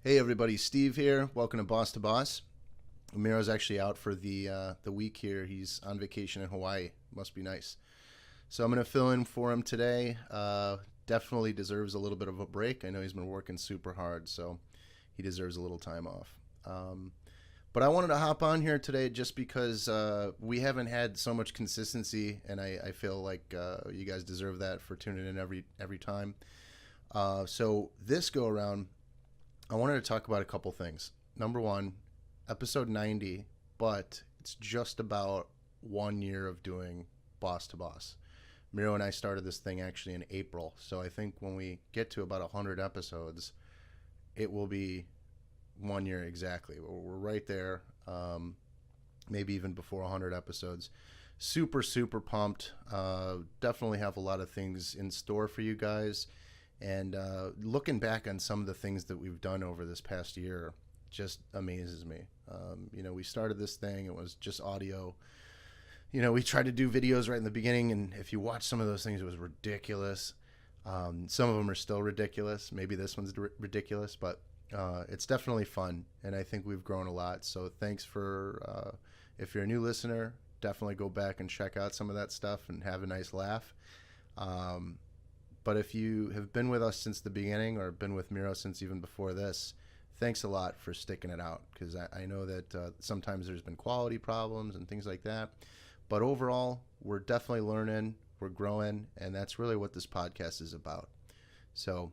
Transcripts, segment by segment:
Hey everybody, Steve here. Welcome to Boss to Boss. Miro's actually out for the week here. He's on vacation in Hawaii. Must be nice. So I'm going to fill in for him today. Definitely deserves a little bit of a break. I know he's been working super hard, so he deserves a little time off. But I wanted to hop on here today just because we haven't had so much consistency, and I feel like you guys deserve that for tuning in every time. So this go around, I wanted to talk about a couple things. Number one, episode 90, but it's just about 1 year of doing Boss to Boss. Miro and I started this thing actually in April, so I think when we get to about 100 episodes, it will be 1 year exactly. We're right there, maybe even before 100 episodes. Super, super pumped. Definitely have a lot of things in store for you guys. And looking back on some of the things that we've done over this past year just amazes me. We started this thing, it was just audio. We tried to do videos right in the beginning, and if you watch some of those things, it was ridiculous. Some of them are still ridiculous. Maybe this one's ridiculous, but it's definitely fun, and I think we've grown a lot. So thanks for, if you're a new listener, definitely go back and check out some of that stuff and have a nice laugh. But if you have been with us since the beginning or been with Miro since even before this, thanks a lot for sticking it out, because I know that sometimes there's been quality problems and things like that. But overall, we're definitely learning, we're growing, and that's really what this podcast is about. So,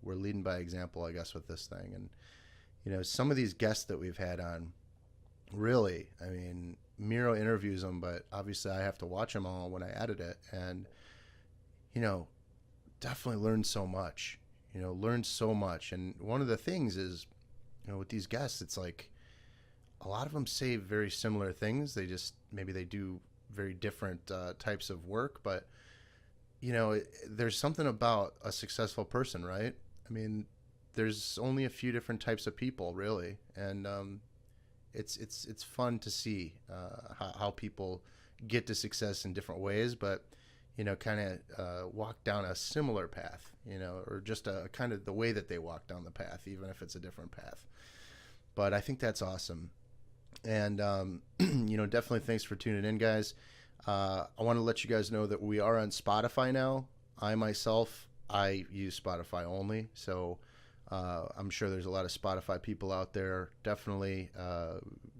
we're leading by example, I guess, with this thing. And, some of these guests that we've had on, really, I mean, Miro interviews them, but obviously I have to watch them all when I edit it. And, definitely learned so much. And one of the things is, with these guests, it's like a lot of them say very similar things. Maybe they do very different types of work, but there's something about a successful person, right? I mean, there's only a few different types of people, really, and it's fun to see how people get to success in different ways, but kind of walk down a similar path, or just a kind of the way that they walk down the path, even if it's a different path. But I think that's awesome. And, definitely thanks for tuning in, guys. I want to let you guys know that we are on Spotify now. I use Spotify only. So I'm sure there's a lot of Spotify people out there. Definitely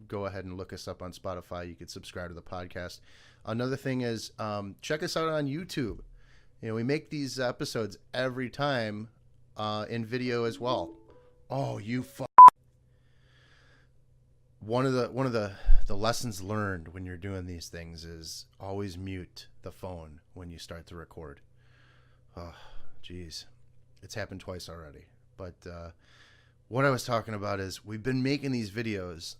go ahead and look us up on Spotify. You could subscribe to the podcast. Another thing is check us out on YouTube. We make these episodes every time in video as well. Oh, One of the lessons learned when you're doing these things is always mute the phone when you start to record. Oh, geez. It's happened twice already. But what I was talking about is we've been making these videos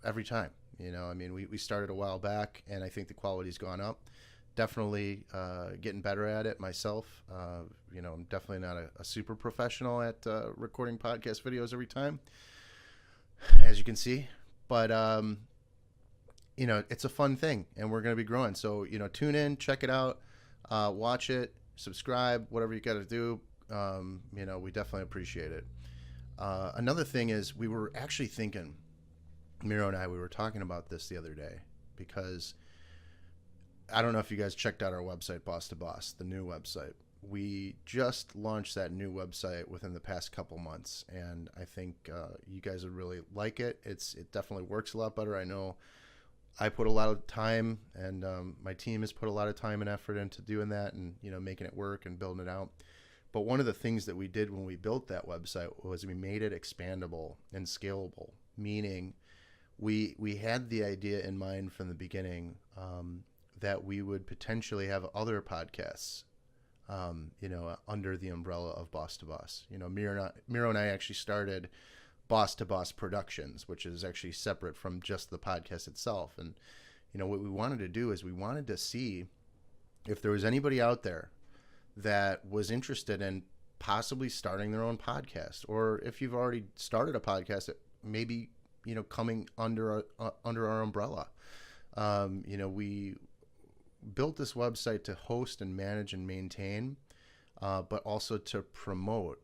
every time. We started a while back, and I think the quality's gone up. Definitely getting better at it myself. I'm definitely not a super professional at recording podcast videos every time, as you can see. But, it's a fun thing, and we're going to be growing. So, tune in, check it out, watch it, subscribe, whatever you got to do. We definitely appreciate it. Another thing is we were actually thinking, Miro and I, we were talking about this the other day, because I don't know if you guys checked out our website, Boss to Boss, the new website. We just launched that new website within the past couple months, and I think you guys would really like it. It definitely works a lot better. I know I put a lot of time, and my team has put a lot of time and effort into doing that, and making it work and building it out. But one of the things that we did when we built that website was we made it expandable and scalable, meaning we had the idea in mind from the beginning that we would potentially have other podcasts, under the umbrella of Boss to Boss. Miro and I actually started Boss to Boss Productions, which is actually separate from just the podcast itself. And, what we wanted to do is we wanted to see if there was anybody out there that was interested in possibly starting their own podcast, or if you've already started a podcast, maybe, coming under our umbrella. We built this website to host and manage and maintain, but also to promote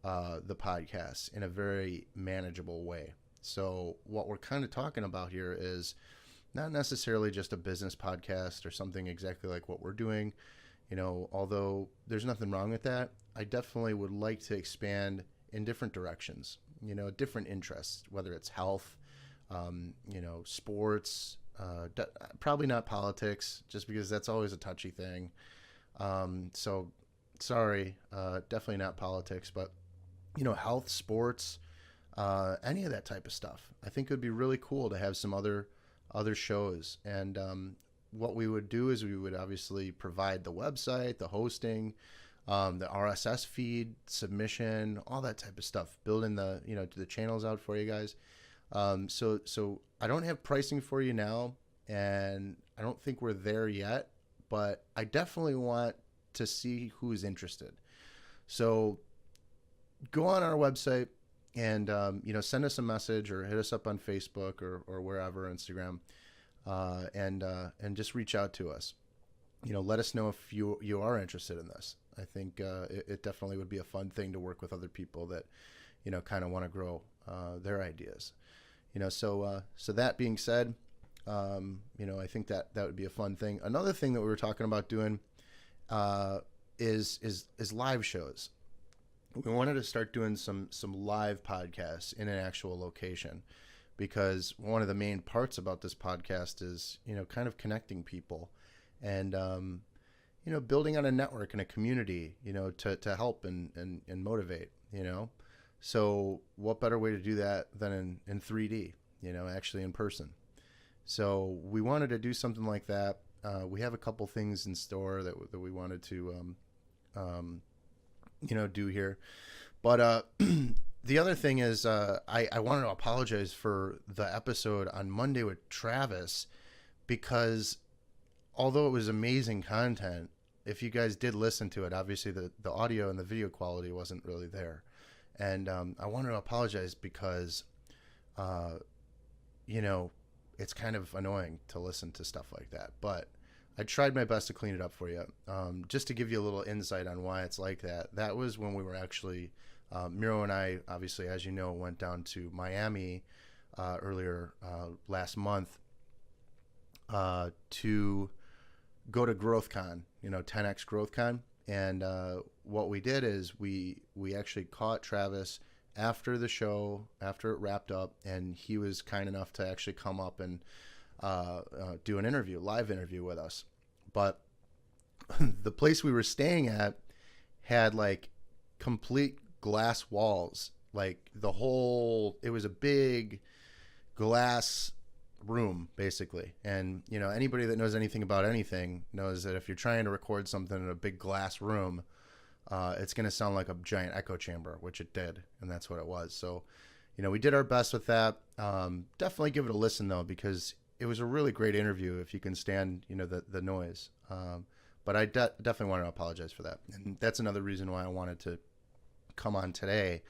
the podcast in a very manageable way. So what we're kind of talking about here is not necessarily just a business podcast or something exactly like what we're doing. Although there's nothing wrong with that, I definitely would like to expand in different directions, different interests, whether it's health, sports, probably not politics, just because that's always a touchy thing. So sorry, definitely not politics, but, health, sports, any of that type of stuff. I think it would be really cool to have some other shows. And what we would do is we would obviously provide the website, the hosting, the RSS feed, submission, all that type of stuff, building the channels out for you guys. So I don't have pricing for you now, and I don't think we're there yet, but I definitely want to see who's interested. So go on our website and, send us a message or hit us up on Facebook or wherever, Instagram, and just reach out to us. Let us know if you are interested in this. I think it definitely would be a fun thing to work with other people that, kind of want to grow their ideas. So that being said, I think that would be a fun thing. Another thing that we were talking about doing is live shows. We wanted to start doing some live podcasts in an actual location, because one of the main parts about this podcast is, kind of connecting people and, building on a network and a community, to help and motivate, So what better way to do that than in 3D, actually in person. So we wanted to do something like that. We have a couple things in store that we wanted to, do here. But the other thing is, I wanted to apologize for the episode on Monday with Travis, because although it was amazing content, if you guys did listen to it, obviously the audio and the video quality wasn't really there. And I wanted to apologize because, it's kind of annoying to listen to stuff like that. But I tried my best to clean it up for you. Just to give you a little insight on why it's like that. That was when we were actually, Miro and I, obviously, as you know, went down to Miami earlier last month to go to GrowthCon, 10X GrowthCon. And what we did is we actually caught Travis after the show, after it wrapped up, and he was kind enough to actually come up and do an live interview with us. But the place we were staying at had like complete glass walls, like it was a big glass room basically. And anybody that knows anything about anything knows that if you're trying to record something in a big glass room, it's going to sound like a giant echo chamber, which it did, and that's what it was. So we did our best with that. Definitely give it a listen though, because it was a really great interview if you can stand the noise. But I definitely want to apologize for that, and that's another reason why I wanted to come on today,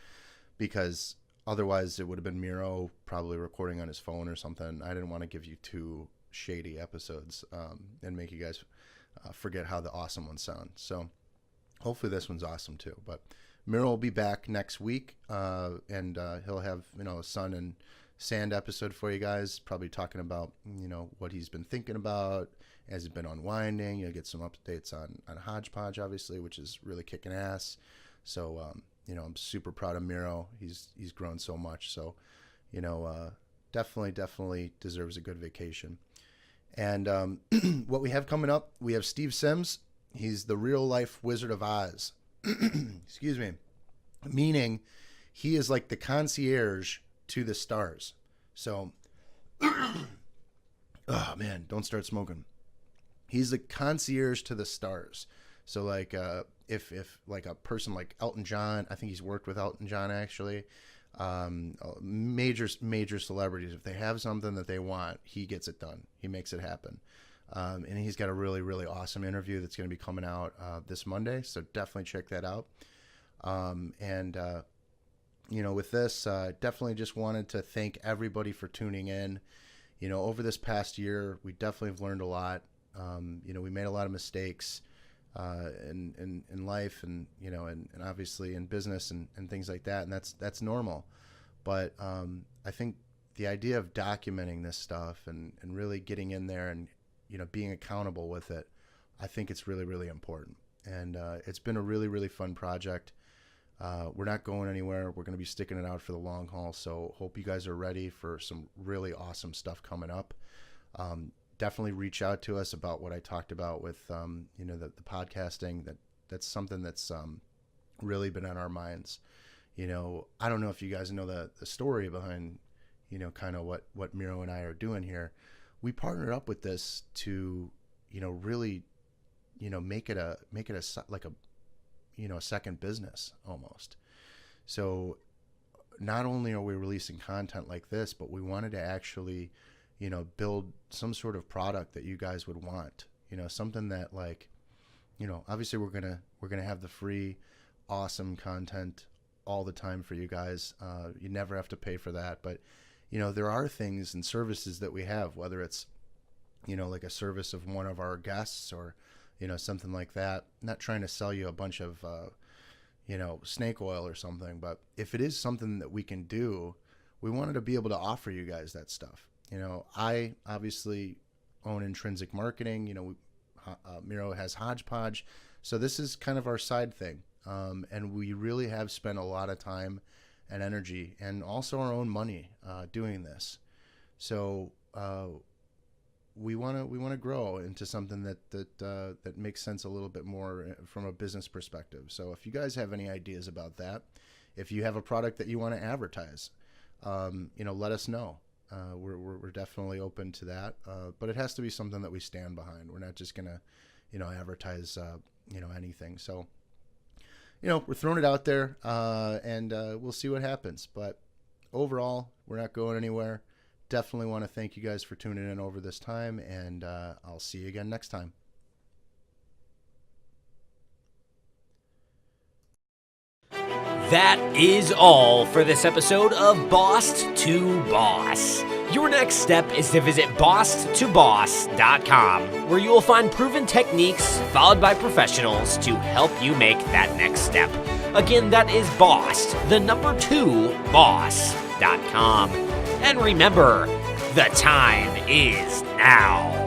because otherwise it would have been Miro probably recording on his phone or something. I didn't want to give you two shady episodes and make you guys forget how the awesome ones sound. So hopefully this one's awesome too. But Miro will be back next week, and he'll have a sun and sand episode for you guys, probably talking about what he's been thinking about as he's been unwinding. You'll get some updates on Hodgepodge, obviously, which is really kicking ass. So I'm super proud of Miro. He's grown so much. So definitely deserves a good vacation. And what we have coming up, we have Steve Sims. He's the real life Wizard of Oz. Excuse me. Meaning he is like the concierge to the stars. So, oh man, don't start smoking. He's the concierge to the stars. So like, if like a person like Elton John, I think he's worked with Elton John actually, major celebrities, if they have something that they want, he gets it done. He makes it happen. And he's got a really, really awesome interview that's going to be coming out this Monday. So definitely check that out. With this, definitely just wanted to thank everybody for tuning in. Over this past year, we definitely have learned a lot. We made a lot of mistakes. in life, and and obviously in business and things like that, and that's normal. But I think the idea of documenting this stuff and really getting in there and being accountable with it, I think it's really, really important. And it's been a really, really fun project. We're not going anywhere. We're going to be sticking it out for the long haul. So hope you guys are ready for some really awesome stuff coming up. Definitely reach out to us about what I talked about with the podcasting. That's something that's really been on our minds. I don't know if you guys know the story behind kind of what Miro and I are doing here. We partnered up with this to really make it a like a second business almost. So not only are we releasing content like this, but we wanted to actually build some sort of product that you guys would want, something that obviously we're gonna have the free awesome content all the time for you guys. You never have to pay for that, but there are things and services that we have, whether it's like a service of one of our guests or something like that. I'm not trying to sell you a bunch of snake oil or something, but if it is something that we can do, we wanted to be able to offer you guys that stuff. I obviously own Intrinsic Marketing. Miro has Hodgepodge, so this is kind of our side thing, and we really have spent a lot of time and energy and also our own money doing this. So we want to grow into something that makes sense a little bit more from a business perspective. So if you guys have any ideas about that, if you have a product that you want to advertise, let us know. We're definitely open to that, but it has to be something that we stand behind. We're not just gonna advertise anything. So we're throwing it out there, and we'll see what happens. But overall, we're not going anywhere. Definitely want to thank you guys for tuning in over this time, and I'll see you again next time. That is all for this episode of Boss to Boss. Your next step is to visit bosstoboss.com, where you will find proven techniques followed by professionals to help you make that next step. Again, that is boss2boss.com. And remember, the time is now.